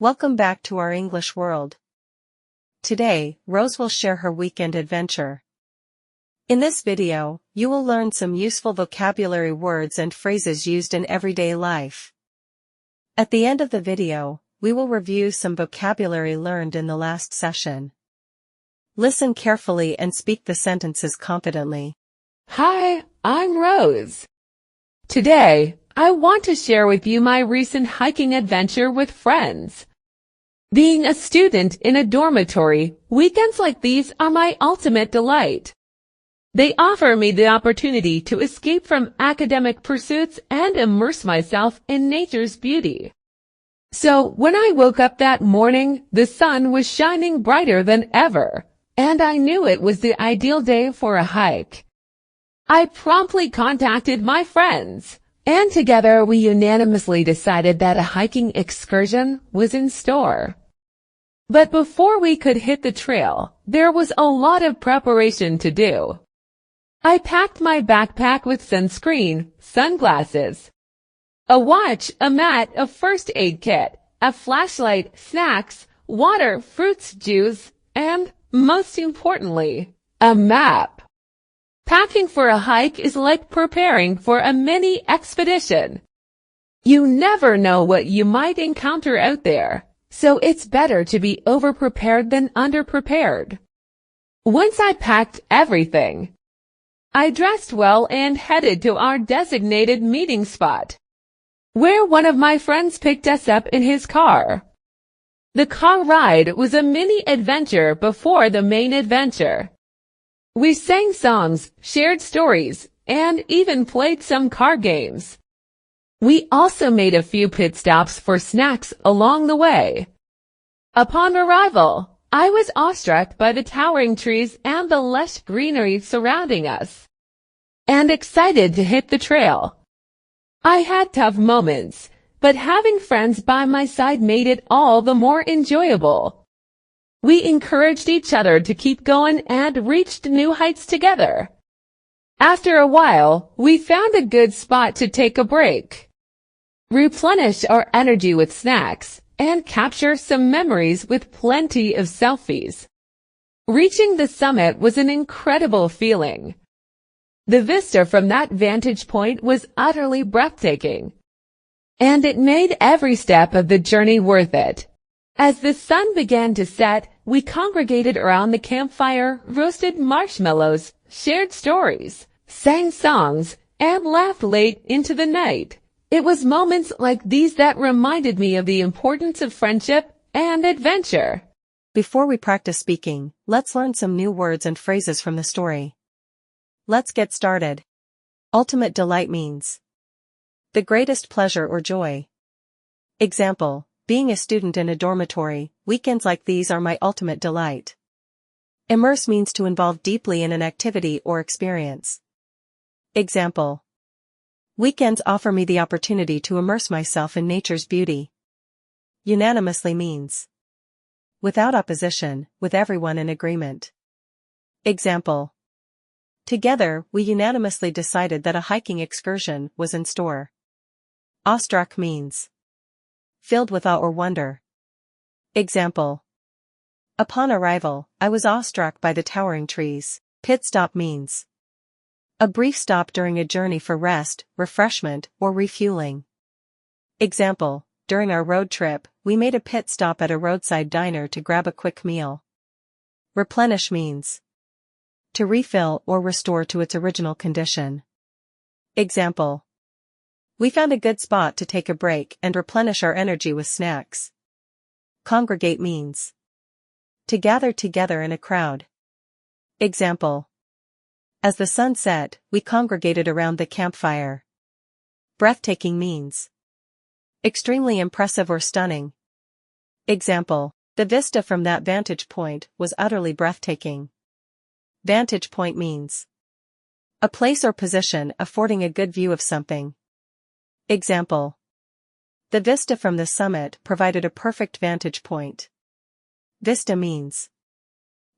Welcome back to our English world. Today, Rose will share her weekend adventure. In this video, you will learn some useful vocabulary words and phrases used in everyday life. At the end of the video, we will review some vocabulary learned in the last session. Listen carefully and speak the sentences confidently. Hi, I'm Rose. Today, I want to share with you my recent hiking adventure with friends. Being a student in a dormitory, weekends like these are my ultimate delight. They offer me the opportunity to escape from academic pursuits and immerse myself in nature's beauty. So, when I woke up that morning, the sun was shining brighter than ever, and I knew it was the ideal day for a hike. I promptly contacted my friends, and together we unanimously decided that a hiking excursion was in store. But before we could hit the trail, there was a lot of preparation to do. I packed my backpack with sunscreen, sunglasses, a watch, a mat, a first aid kit, a flashlight, snacks, water, fruits, juice, and, most importantly, a map. Packing for a hike is like preparing for a mini expedition. You never know what you might encounter out there, so it's better to be over-prepared than under-prepared. Once I packed everything, I dressed well and headed to our designated meeting spot, where one of my friends picked us up in his car. The car ride was a mini adventure before the main adventure. We sang songs, shared stories, and even played some card games. We also made a few pit stops for snacks along the way. Upon arrival, I was awestruck by the towering trees and the lush greenery surrounding us, and excited to hit the trail. I had tough moments, but having friends by my side made it all the more enjoyable. We encouraged each other to keep going and reached new heights together. After a while, we found a good spot to take a break, replenish our energy with snacks, and capture some memories with plenty of selfies. Reaching the summit was an incredible feeling. The vista from that vantage point was utterly breathtaking, and it made every step of the journey worth it. As the sun began to set, we congregated around the campfire, roasted marshmallows, shared stories, sang songs, and laughed late into the night. It was moments like these that reminded me of the importance of friendship and adventure. Before we practice speaking, let's learn some new words and phrases from the story. Let's get started. Ultimate delight means the greatest pleasure or joy. Example: being a student in a dormitory, weekends like these are my ultimate delight. Immerse means to involve deeply in an activity or experience. Example: weekends offer me the opportunity to immerse myself in nature's beauty. Unanimously means without opposition, with everyone in agreement. Example: together, we unanimously decided that a hiking excursion was in store. Awestruck means filled with awe or wonder. Example: upon arrival, I was awestruck by the towering trees. Pit stop means a brief stop during a journey for rest, refreshment, or refueling. Example: during our road trip, we made a pit stop at a roadside diner to grab a quick meal. Replenish means to refill or restore to its original condition. Example: we found a good spot to take a break and replenish our energy with snacks. Congregate means to gather together in a crowd. Example: as the sun set, we congregated around the campfire. Breathtaking means extremely impressive or stunning. Example: the vista from that vantage point was utterly breathtaking. Vantage point means a place or position affording a good view of something. Example: the vista from the summit provided a perfect vantage point. Vista means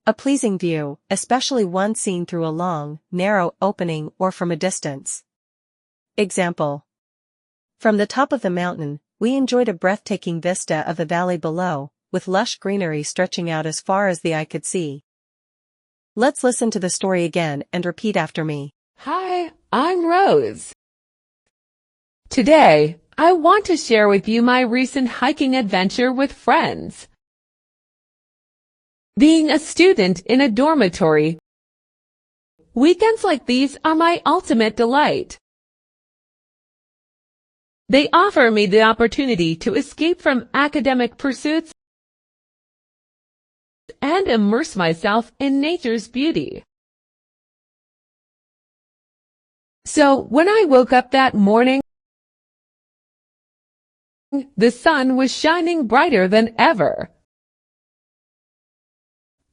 a pleasing view, especially one seen through a long, narrow opening or from a distance. Example: from the top of the mountain, we enjoyed a breathtaking vista of the valley below, with lush greenery stretching out as far as the eye could see. Let's listen to the story again and repeat after me. Hi, I'm Rose. Today, I want to share with you my recent hiking adventure with friends. Being a student in a dormitory, weekends like these are my ultimate delight. They offer me the opportunity to escape from academic pursuits and immerse myself in nature's beauty. So when I woke up that morning, the sun was shining brighter than ever.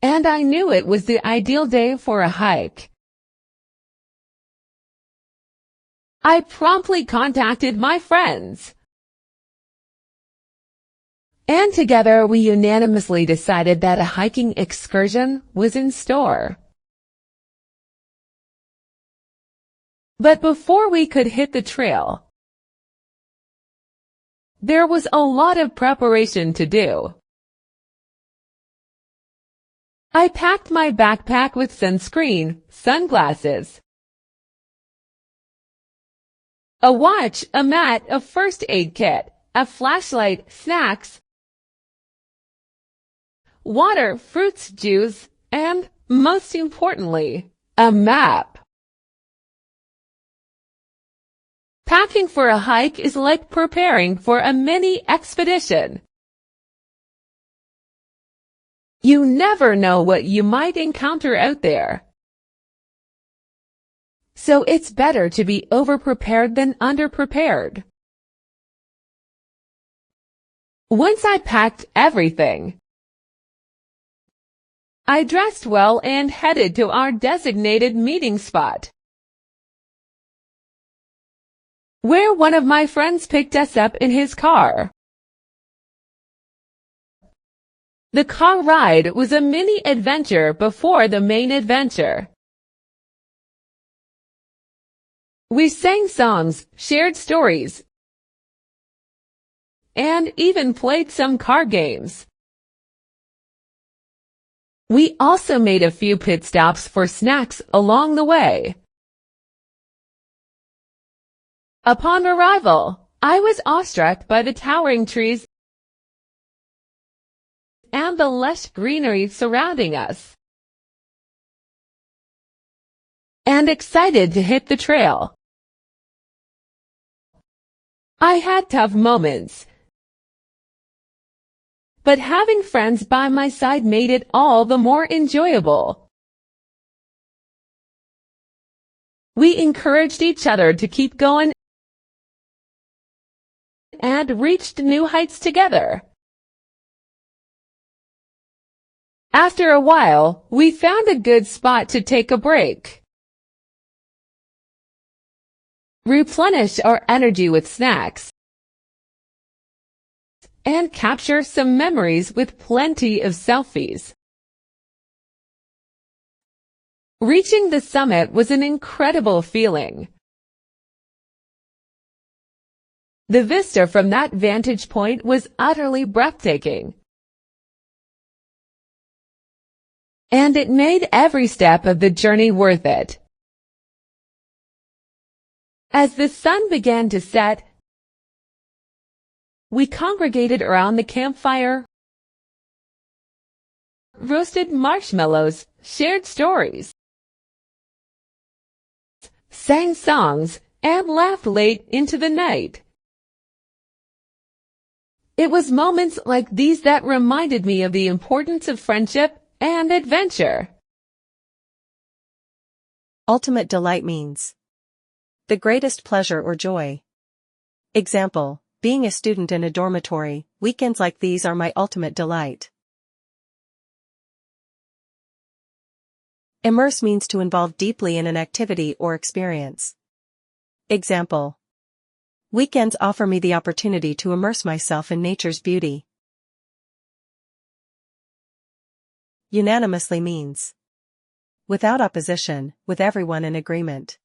And I knew it was the ideal day for a hike. I promptly contacted my friends. And together we unanimously decided that a hiking excursion was in store. But before we could hit the trail, there was a lot of preparation to do. I packed my backpack with sunscreen, sunglasses, a watch, a mat, a first aid kit, a flashlight, snacks, water, fruits, juice, and, most importantly, a map. Packing for a hike is like preparing for a mini expedition. You never know what you might encounter out there. So it's better to be overprepared than underprepared. Once I packed everything, I dressed well and headed to our designated meeting spot, where one of my friends picked us up in his car. The car ride was a mini adventure before the main adventure. We sang songs, shared stories, and even played some card games. We also made a few pit stops for snacks along the way. Upon arrival, I was awestruck by the towering trees and the lush greenery surrounding us, and excited to hit the trail. I had tough moments, but having friends by my side made it all the more enjoyable. We encouraged each other to keep going and reached new heights together. After a while, we found a good spot to take a break, replenish our energy with snacks, and capture some memories with plenty of selfies. Reaching the summit was an incredible feeling. The vista from that vantage point was utterly breathtaking, and it made every step of the journey worth it. As the sun began to set, we congregated around the campfire, roasted marshmallows, shared stories, sang songs, and laughed late into the night. It was moments like these that reminded me of the importance of friendship and adventure. Ultimate delight means the greatest pleasure or joy. Example, being a student in a dormitory, weekends like these are my ultimate delight. Immerse means to involve deeply in an activity or experience. Example, weekends offer me the opportunity to immerse myself in nature's beauty. Unanimously means without opposition, with everyone in agreement.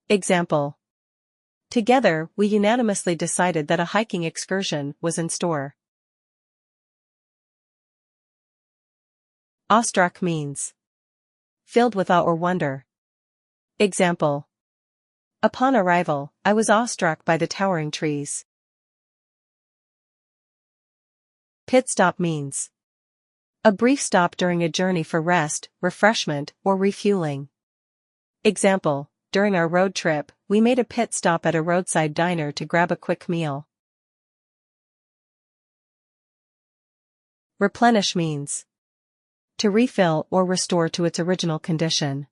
Example, Together, we unanimously decided that a hiking excursion was in store. Awestruck means filled with awe or wonder. Example: upon arrival, I was awestruck by the towering trees. Pit stop means a brief stop during a journey for rest, refreshment, or refueling. Example: during our road trip, we made a pit stop at a roadside diner to grab a quick meal. Replenish means to refill or restore to its original condition.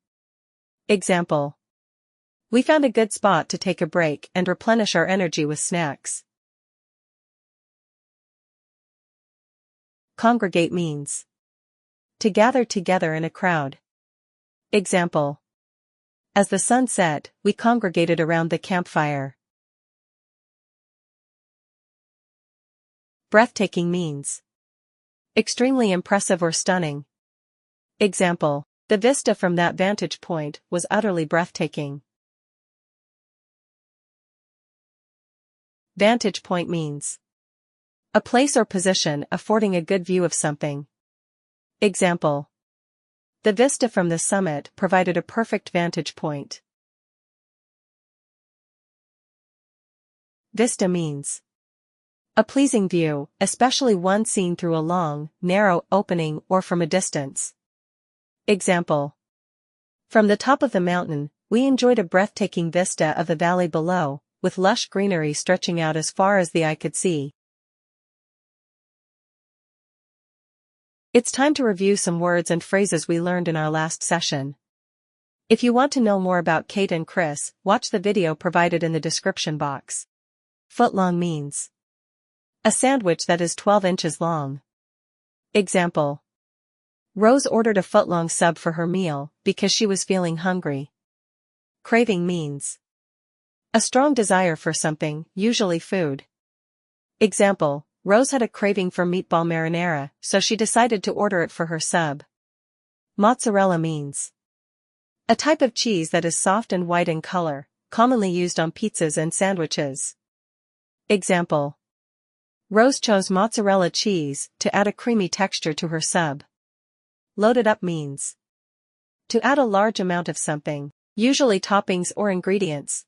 Example: we found a good spot to take a break and replenish our energy with snacks. Congregate means to gather together in a crowd. Example: as the sun set, we congregated around the campfire. Breathtaking means extremely impressive or stunning. Example: the vista from that vantage point was utterly breathtaking. Vantage point means a place or position affording a good view of something. Example: the vista from the summit provided a perfect vantage point. Vista means a pleasing view, especially one seen through a long, narrow opening or from a distance. Example: from the top of the mountain, we enjoyed a breathtaking vista of the valley below, with lush greenery stretching out as far as the eye could see. It's time to review some words and phrases we learned in our last session. If you want to know more about Kate and Chris, watch the video provided in the description box. Footlong means a sandwich that is 12 inches long. Example: Rose ordered a footlong sub for her meal because she was feeling hungry. Craving means a strong desire for something, usually food. Example: Rose had a craving for meatball marinara, so she decided to order it for her sub. Mozzarella means a type of cheese that is soft and white in color, commonly used on pizzas and sandwiches. Example: Rose chose mozzarella cheese to add a creamy texture to her sub. Loaded up means to add a large amount of something, usually toppings or ingredients.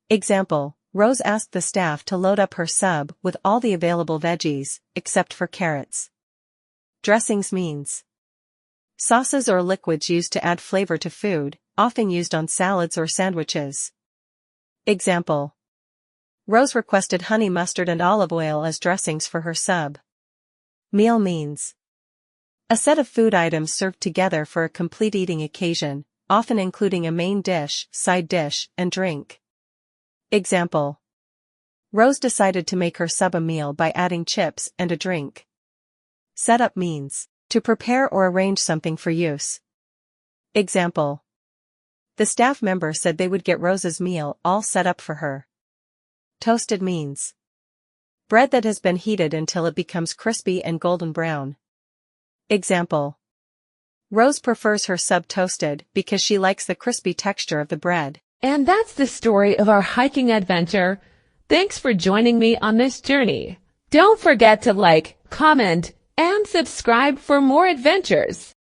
Example: Rose asked the staff to load up her sub with all the available veggies, except for carrots. Dressings means sauces or liquids used to add flavor to food, often used on salads or sandwiches. Example: Rose requested honey mustard and olive oil as dressings for her sub. Meal means a set of food items served together for a complete eating occasion, often including a main dish, side dish, and drink. Example: Rose decided to make her sub a meal by adding chips and a drink. Setup means to prepare or arrange something for use. Example: the staff member said they would get Rose's meal all set up for her. Toasted means bread that has been heated until it becomes crispy and golden brown. Example: Rose prefers her sub toasted because she likes the crispy texture of the bread. And that's the story of our hiking adventure. Thanks for joining me on this journey. Don't forget to like, comment, and subscribe for more adventures.